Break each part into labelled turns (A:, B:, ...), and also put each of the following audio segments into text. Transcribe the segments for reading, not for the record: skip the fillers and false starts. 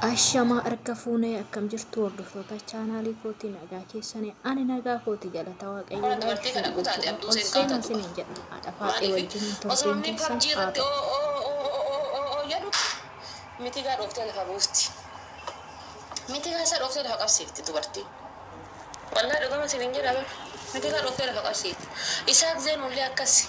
A: Ashama erkafuune akkam jirtu hordoftoota chaanaalii kootii nagaa keessanii ani nagaa kooti galata waaqayyoo laayif gochuudha ol seenaa siniin jedha haadha faadhee wajjin turtiin keessan haa ta'u.
B: Miti gaa dhoftee lafa buusti. Miti gaa isa dhoftee lafa qabsiifti dubartiin. Wallaa dhugama siniin jedha bar. Miti gaa dhoftee lafa qabsiifti. Isaa giseen ullee akkasi.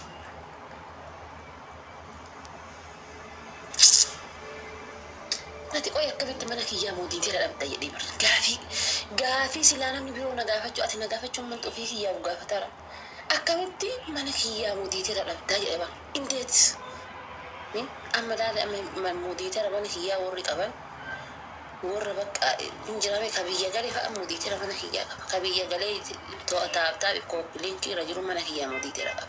B: Ati qoy akkamitti mana kiyyaa mootiitii dhabda jedhee bar. Gaafii silaa namni biroo na gaafachuu ati na gaafachuun man ofii kiyyaa gaafatara. Akkamitti mana kiyyaa mootiitii dhabda jedhee bar. Indeet. Amma laala amma mootiitii mana kiyyaa warri qaban. Warra bakka injirame kabiyya galee fa'a mootiitii mana kiyyaa qaba. Kabiyya galee to'ataaftaa kooppiiliinkii irra jiru mana kiyyaa mootiitii qaba.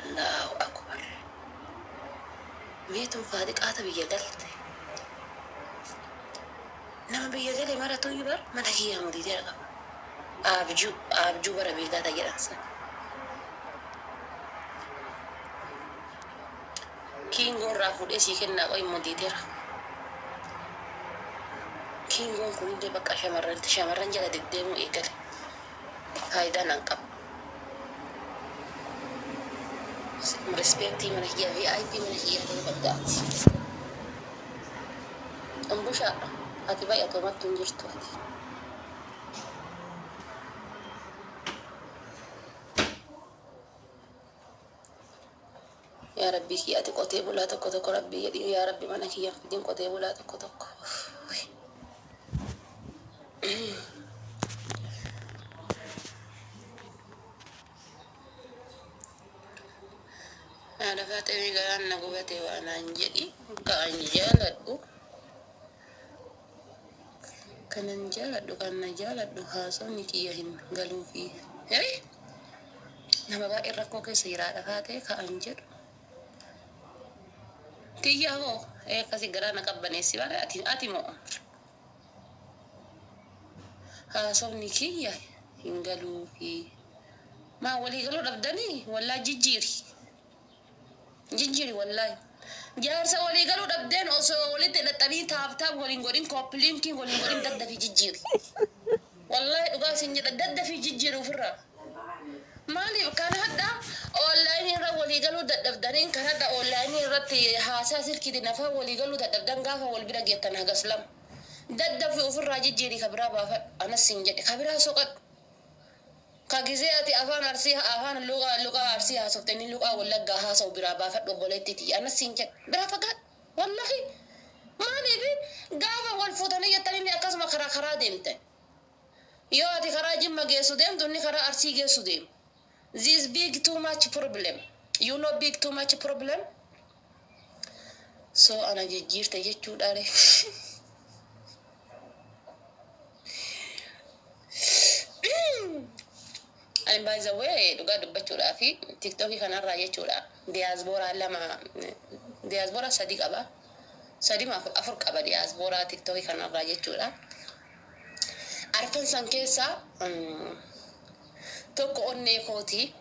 B: Allahu akbar. Meetuun faadiqaata biyya galte. Nama biyya galee maratu yubar mana kiyyaa mootiitii qaba. Abjuu bara beekaa jedhansa. Kiingoon raafudhee sii kennaa qoy mootiitiira. Kiingoon kunillee bakka shamarran jala deddeemuu eegale. Faayidaa nan qabu. Respektii mana kiyyaa VIP mana kiyyaa ta'uu qabdaati. Ambushaa ati baay'atoomatti hin jirtu ati. Yaa Rabbii kiyya ati qotee bulaa tokko Rabbii jedhi yaa Rabbi mana kiyyaa fidin qotee bulaa tokko. Haadha faatee garaan na gubatee waan aan jedhi kan jaaladhu. Kanan jaaladhu kan na jaaladhu haasawni kiyya hin galuufi. Nama baay'ee rakkoo keessa jiraadha faatee ka'an jedhu. Kiyya hoo akkasi garaa na qabbaneessi bara ati moo haasawni kiyya hin galuufi. Maa walii galuu dhabdanii wallaa jijjiiri wallaahi. Jaarsa walii galuu dhabdeen osoo walitti dadhabii taaftaaf waliin godhin kooppiiliinkiin waliin godhin daddafii jijjiiri. Wallaahi dhugaa isin jedha daddafii jijjiiri ofirraa. Maaliif kan hadda onlaayinii irra walii galuu dadhabdaniin kan hadda onlaayinii irratti haasaa sirkiiti nafa walii galuu dadhabdan gaafa wal bira geettan hagas lama. Daddafii ofirraa jijjiiri kabiraa baafadhu anas hin jedhe kabiraa soqadhu. Kagizee ati afaan arsii afaan luqaa arsii haasoftanii luqaa wallaggaa haasa'u biraa baafadhu obboleettiiti anas hin jedhe biraa fagaadhu wallahi. Maaliif gaafa wal fuutanii jettanii akkasuma karaa deemtan. Yoo ati karaa Jimma geessu deemtu inni karaa arsii geessu deemu. This big too much problem. You know big too much problem. So ana jijjiirte jechuudha re. And by the way, dhugaa dubbachuudhaa fi TikTokii kanarraa jechuudha. Diyaasbooraa sadii qaba. Afur qaba diyaasbooraa TikTokii kanarraa jechuudha. Arfan san keessaa tokko onnee kooti.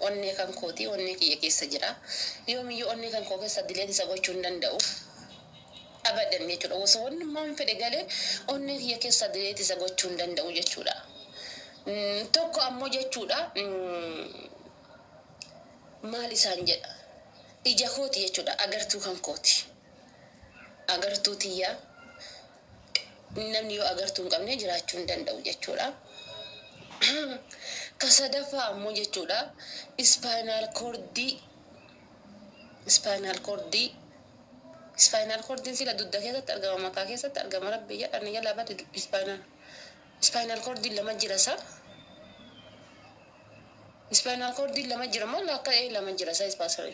B: Onnee kan kooti, onnee kiyya keessa jira. Yoomiyyuu onnee kan koo keessa dileet isa gochuu hin danda'u. Abadan jechuudha. Osoo wanni maan fedhe galee onnee kiyya keessa dileet isa gochuu hin danda'u jechuudha. Tokko ammoo jechuudha. Maal isaan jedha? Ija kooti jechuudha. Agartuu kan kooti. Agartuu tiyyaa. Namni yoo agartuu hin qabne jiraachuu hin danda'u jechuudha. Kasadaffaa ammoo jechuudha. Spinal cordii sila dugda keessatti argama mataa keessatti argama rabbi jedhani jala bade spinal cordii lama jira sa. Spinal cordii lama jira moo lakka lama jira sa spinal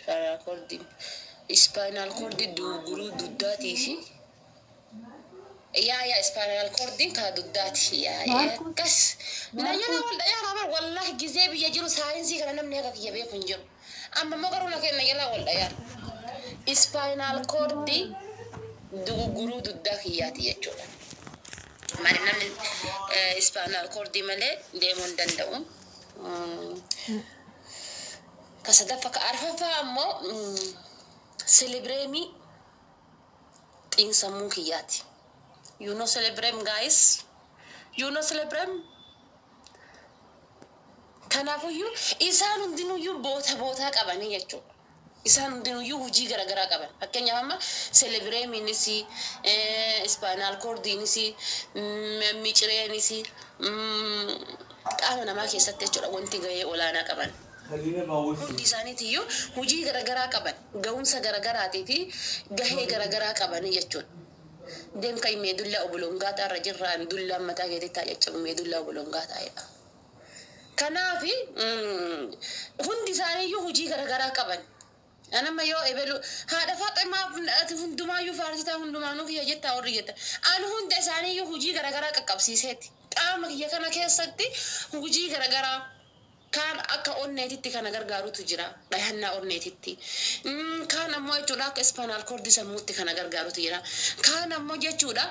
B: cordii duguruu duddaatii fi ya spinal cordii ka duddaati ya kas na yana wal dayara bar wallahi gize biya jiru science kana namne ka kiyabe kun jiru amma magaru na kenna yala wal dayara spinal cordii duguruu duddaakiyati jechuudha. Mari namni spinal cordii malee deemuu danda'u. Kasadaffaa ka arfaffaa ammoo celebrate xiinsammuu kiyyaati. You know celebrate guys. You know celebrate. Kanaafuu isaan hundinuyyuu boota qabanii jechuudha. Isaan hundinuyyuu hojii garaagaraa qaban. Fakkeenyaaf amma celebremiinis, spinal cordiinis, micireenis qaama namaa keessatti jechuudha wanti gahee olaanaa qaban. Hundi isaaniitiyyuu hojii garaagaraa qaban. Ga'umsa garaagaraatii fi gahee garaagaraa qabanii jechuudha. Deemka meedullaa obolongaa irra jirraan dullaan mataa keetti taa'ee meedullaa obolongaa taa'edha. Kanaafi hundi isaaniiyyuu hojii garaagaraa qaban. Anamma yoo ebelu haadha Faaximaa hundumayyuu faarsitaa hundumaanuu kiyya jettaa warri jetta. Ani hunda isaaniiyyuu hojii garaagaraa qaqqabsiiseeti. Qaama kiyya kana keessatti hojii garaagaraa kaan akka onneetitti kana gargaarutu jira. Dhahannaa onneetitti. Kaan ammoo jechuudha akka spinal cord sammuutti kana gargaarutu jira. Kaan ammoo jechuudha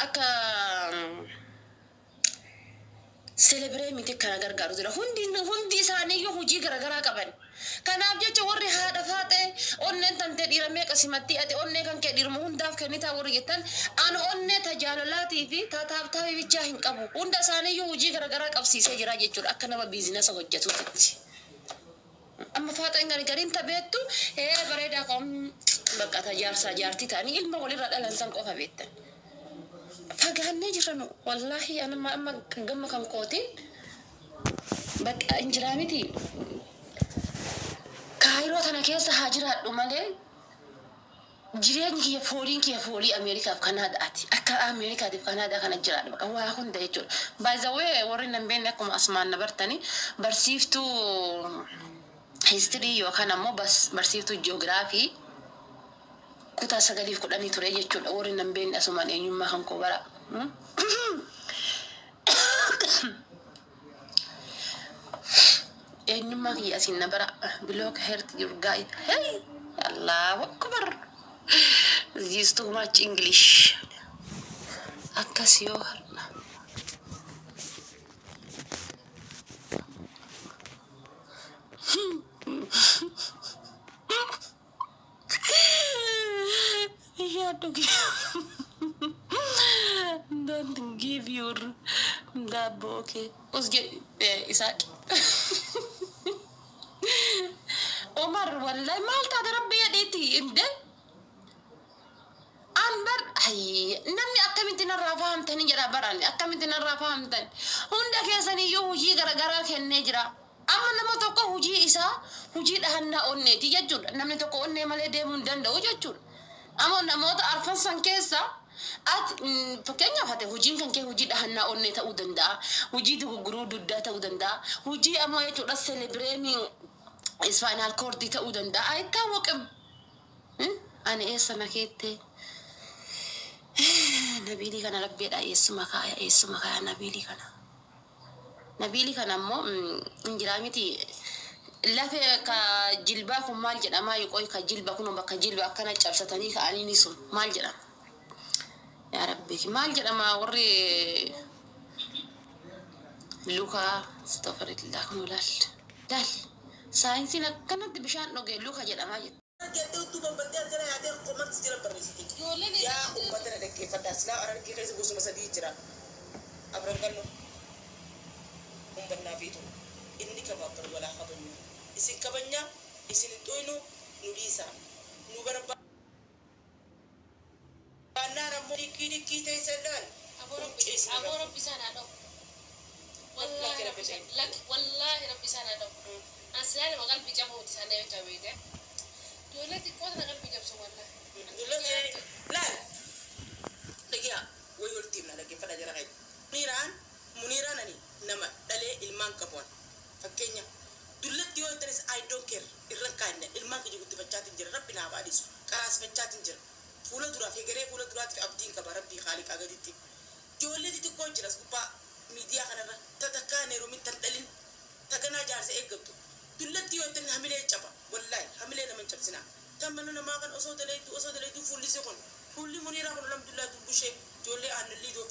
B: akka celebrate kana gargaaru jira. Hundi isaaniiyyuu hojii garaagaraa qaban. Kanaaf jecha warri haadha Faaxee onneen tantee dhiiramee qasimatti ati onnee kan kee dhiiruma hundaaf kennitaa warri jettan ani onnee tajaalalaatii fi taataaftaa bichaa hin qabu. Hunda isaaniiyyuu hojii garaagaraa qabsiisee jira jechuudha akka nama biizinasa hojjetutti. Amma Faaxeen gariin tabeettu bareedaa kan bakka tajaarsaa jaartii ta'anii ilma walirra dhalan san qofa beektan. Fagaannee jiranu wallahi amma gamma kan kootiin bakka injiraa miti. Kaayiroo tana keessa haa jiraadhu malee jireenyi kiyya foolii Ameerikaaf Kanaadaati. Akka Ameerikaatiif Kanaadaa kana jiraadhu bakka waa hunda jechuudha. By the way warri nan beekne akkuma asumaan na bartanii barsiiftuu histirii yookaan ammoo barsiiftuu jiyoogiraafii kutaa 9-10 ture jechuudha. Warri nan beekne asumaan eenyummaa kan koo bara. Eenyummaa kiyya asiin na bara block heart your guide. Hey Allahu Akbar. This is too much English. Akkas yoo harna. Don't give your dabo, okay? Isaac. Omar, wallahi malta da rabbi yaditi inde. Anbar ay namni akkamitti narraa fahamtanii jedha barani akkamitti narraa fahamtan hunda keessanii yoo hojii garaagaraa kennee jira. Amma nama tokko hojii isaa hojii dhahannaa onneeti jechuudha. Namni tokko onnee malee deemuu hin danda'u jechuudha. Amma namoota arfan san keessa fakkeenyaaf ati hojiin kan kee hojii dhahannaa onnee ta'uu danda'a. Hojii gurguruu duddaa ta'uu danda'a. Hojii ammoo jechuudha celebrating spinal cord ta'uu danda'a. Ay taawwaqam. Ani eessa nakeette Nabili kana labbeedha eessuma kaaya Nabili kana. Nabili kana ammoo injiraa miti lafee ka jilbaa kun maal jedhama yoqoy ka jilba kun bakka jilba akkana cabsatanii ka'anii ni sun maal jedhama yaa rabbi maal jedhama warri luka astaghfirullah kun dal saayinsiin akkanatti bishaan dhogee luka jedhama jedha.
C: Itu pembentian saya ada komen sejarah berisik. Ya umat ada kefataslah orang kita sebut sama sedih cerah. Abang kan umpan nabi itu. Ini kabar wala kabarnya. Isin kabarnya isin itu inu nudisa. Nubarba. Panara mudi kini kita isendan.
B: Aboro bisa nado. Wallahi rabbi sana do. Asal makan bicara mau di sana ya cawe deh. Dole ti ko na kan bijab so wala.
C: Dole la. Lagi ya, wo yol tim na lagi fada jara kay. Muniran ani nama dale ilman kapon. Fakenya. Dole ti yo interes I don't care. Irran kan ilman ki jugutti fachatin jira rabbi na baadis. Karas fachatin jira. Fula dura fegere fula dura ti abdin ka rabbi khaliq agaditi. Dole ti ko jira skupa media kana tatakane ro min tandalin tagana jarse egabtu. Dullatti yoo tan hamile chaba wallahi hamile na man chabsina tamanu na makan oso dalaitu fulli sekon fulli munira ko alhamdulillah tu bushe jolle an lido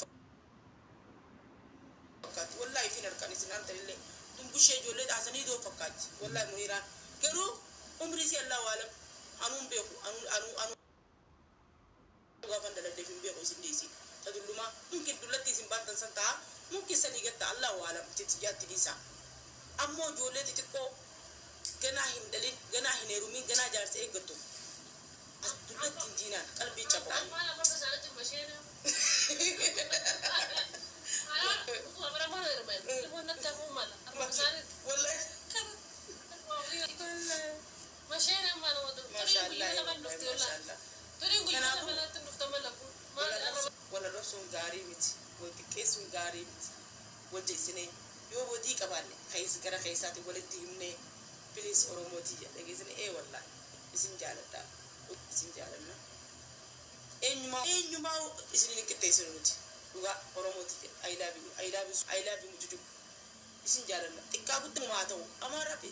C: fakat wallahi finar kan isnan talle tum bushe jolle da asani do fakat wallahi munira garu umri si allah wala anun be ko anu ga fanda la defin be ko ما ممكن دلتي سنبات سنتا ممكن سنيجت الله أعلم تتجات ليسا أمو جولتي تكو جنا هندلين جنا هنيرومين جنا جالس إيجتو دلتي جينا قلبي تبغى
B: أنا ما بسألت المشينا أنا أبغى ما هرب ما نتفهم مالا أنا بسألت
C: والله
B: مشينا ما نودو
C: ما شاء الله ما شاء الله ولا رسون غاري مت وتكيسون غاري مت وجسني يو بودي كباني خيس غرا خيساتي ولدي مني بليز اوروموتي دغيسني اي والله اسين جالدا اسين جالنا انيما اسين كتيسنوتي duga oromoti I love you mujuju isin jalanna tikka guddu ma taw amara bi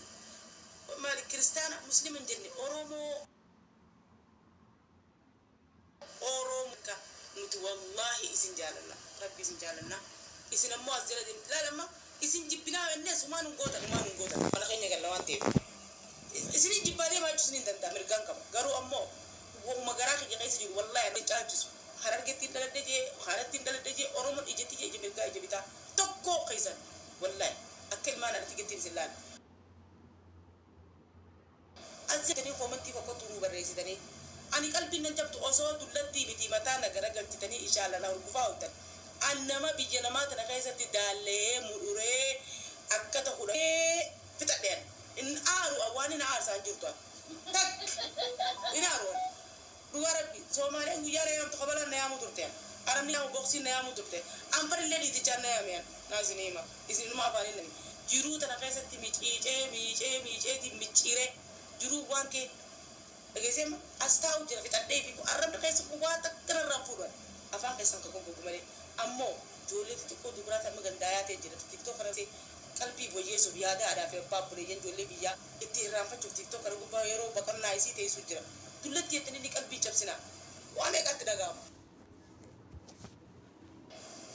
C: mali kristana muslimin jenni oromo ka nuti wallahi isin jalanna rabbi isin jalanna isin ammo azjala din lalama isin jibbina wenne sumanu goda wala kenya galla wante isin jibbade ma tusnin danda amerikan kam garu ammo wo magara ki qaysi ji wallahi abi taajus harargetti daldeje kharatin daldeje oromo ijeti je mirga ijebita tokko qaysan wallahi akil ma na tigetin zilal azjani komanti ko turu barresi dani ani qalbi nan jabtu oso dullati biti mata na garagal titani inshallah na urgufauta annama bijana ta qaysati dalle mudure akkata huda fitaden in aru awani na arsan jurto tak inaru duwarabi somali ngu yare yam to qabala na yamu turte arami yamu boxi na yamu turte am pare ledi ti channa yamen nazinima isin ma bani nami jiru ta qaysati miche ti michire jiru wanke agesem astau jira fitade fi ko arab qaysu ko wata kana rafudo afan qaysan ko gumale ammo jole ti ko dubrata magandaya te jira tiktok rase kalbi boye so biada ada fe papule yen jole biya itti ramfa tiktok kar gubba yero bakar na isi te sujira dulati yetni ni kalbi chapsina wane kat daga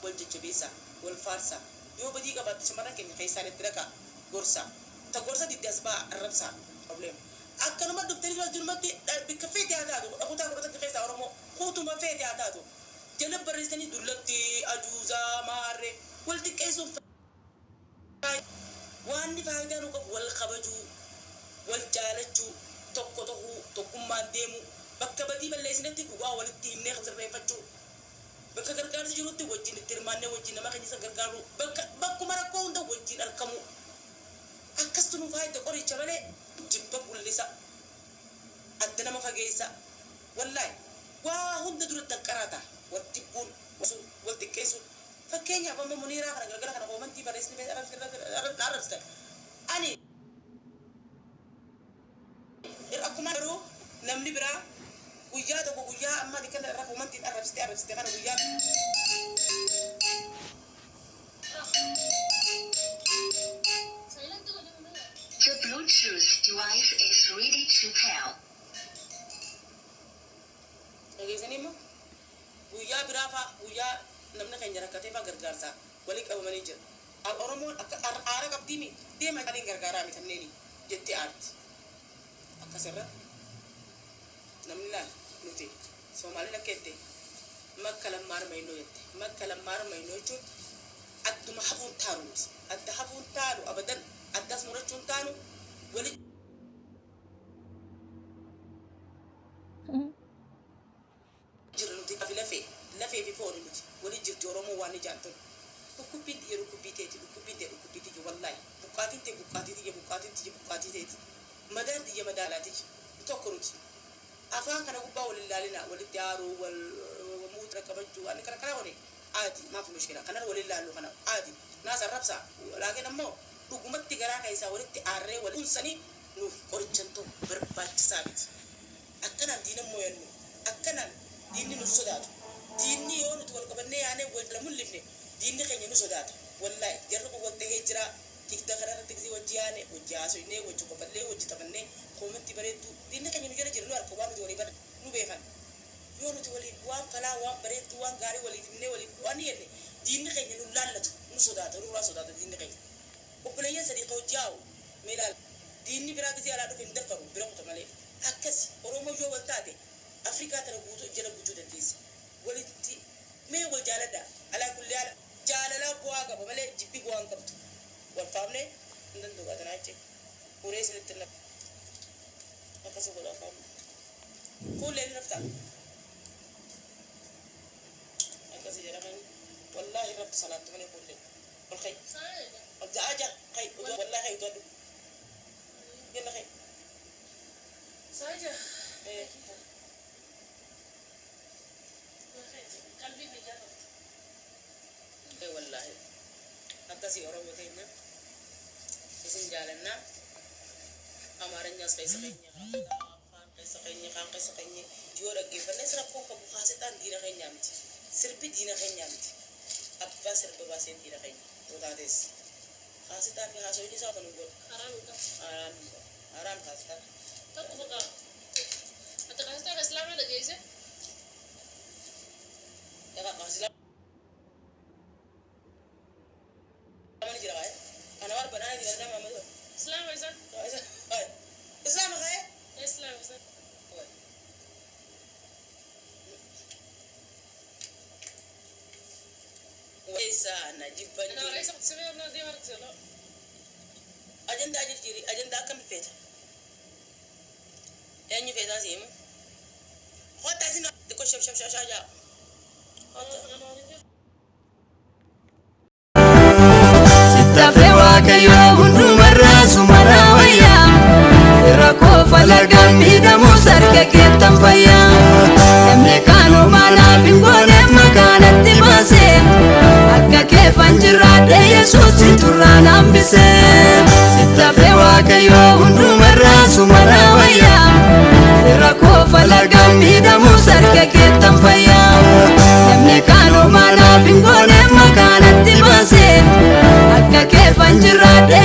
C: wal jibisa wal farsa yo badi ga bat chamara ken qaysale traka gorsa ta gorsa di dasba arabsa problem akkana ma dokteri wal julmati bikafeti adado akuta ko ta qaysa oromo khutu ma feti adado jele barisani dulati ajuza mare wal tikayso wani faida no ko wal khabaju wal jalaju tokko tokkumma demu bakka badi balle sinati duwa wal timne khazre fachu bakka gargar jiruti wajin tirmanne wajin ma khani sa gargaru bakku mara ko unda wajin arkamu akastunu faida qori chabale jibba kullisa adana ma fageysa wallahi wa hunda durut takarata watibun wal tikesu fakenya ba munira kana gargar kana ko manti baresni be arab sta ani akumaru namni bira guya to guya amma dikana rafu manti arab sta kana guya
D: The Bluetooth device is ready to pair.
C: Agezenimo guya birafa guya namna kan jarakate fa gargarsa wali ka manager al oromo ara kaptimi de ma kan gargara mi taneni jetti art akasara namna nuti somali la kete makala mar mayno yette makala mar mayno chu addu mahfun tarus adda hafun taru abadan addas murachun tanu wali jirnuti afilafe lafe fi fo nuti wali jirti oromo wani janto ukupiti yeru kupiti wallahi bukatiti madadi ya madalati tokoruti afan kana gubba walillalina walidaru wal mutra kabaju an kana woni adi ma fi mushkila kana walillallu kana adi nasa rabsa lakin ammo dugumatti gara kaisa walitti arre wal unsani nu qorichanto barbachi sabit akkana dinan moyanno akkana dinni nu sodatu dinni yonu to wal kabanne yane wal mulifne dinni kenya nu sodatu wallahi jarru ko wotte hejra tikta kana tiksi wajiyane wajaso ine wajjo ko balle wajji tabanne komanti baretu dinni kenya nu jara jirlu ar ko wanu wali bar nu be fan yonu to wali wa fala wa baretu wa gari wali timne wali wani yene dinni kenya nu lallatu nu sodatu nu sodatu dinni kenya وبلاي صديقه جاو ميلال ديني براك زي على دفن دفروا برقة مالي أكس أروما جو والتادي أفريقيا ترى بوجود جل بوجود الديس ولدي ما هو جالدا واقع بملي جيبي قوان قبط والفاملي ندن دوغا تناجي وريس للتلب أكسو قولا فاملي كل اللي نفتح أكسو جرغن والله رب صلاة من يقول لي والخي أجا خي والله خي ودود يلا خي
B: ساجة
C: إيه
B: قلبي نجاة
C: إيه والله أكسي أروي كينا اسم جالنا أمارن جاس كيس كيني خان كيس كيني جورا جيفن نسرا بوك بخاستان دينا كيني عمتي سربي دينا كيني عمتي أبا سرب باسين دينا كيني وتادس خاستان في خاسو يجي سافن نقول أرام خاستان
B: تطبقا أتكاستا إسلام هذا جيزة
C: يا خاصلا أنا جرا غاية أنا وارب أنا جرا نام أمدو
B: إسلام إذا
C: إسلام غاية
B: إسلام إذا
C: ويسا نجيب
B: أنا
C: بنجي
B: رئيس اقتصادي أنا دي مركز لا
C: أجندة أجري أجندة كم فيتا يعني فيتا سيم خاطر سينا تكو شف شاجا
E: Tafewa kayo hundu marra sumara waya Irako falaga mida musar keketan faya Emekano mana fingone makana tibase Akka kefan jirade Yesus turana ambise Tafewa kayo hundu marra sumara waya Irako falaga mida musar keketan faya Emekano mana fingone makana tibase Akka kefan jirade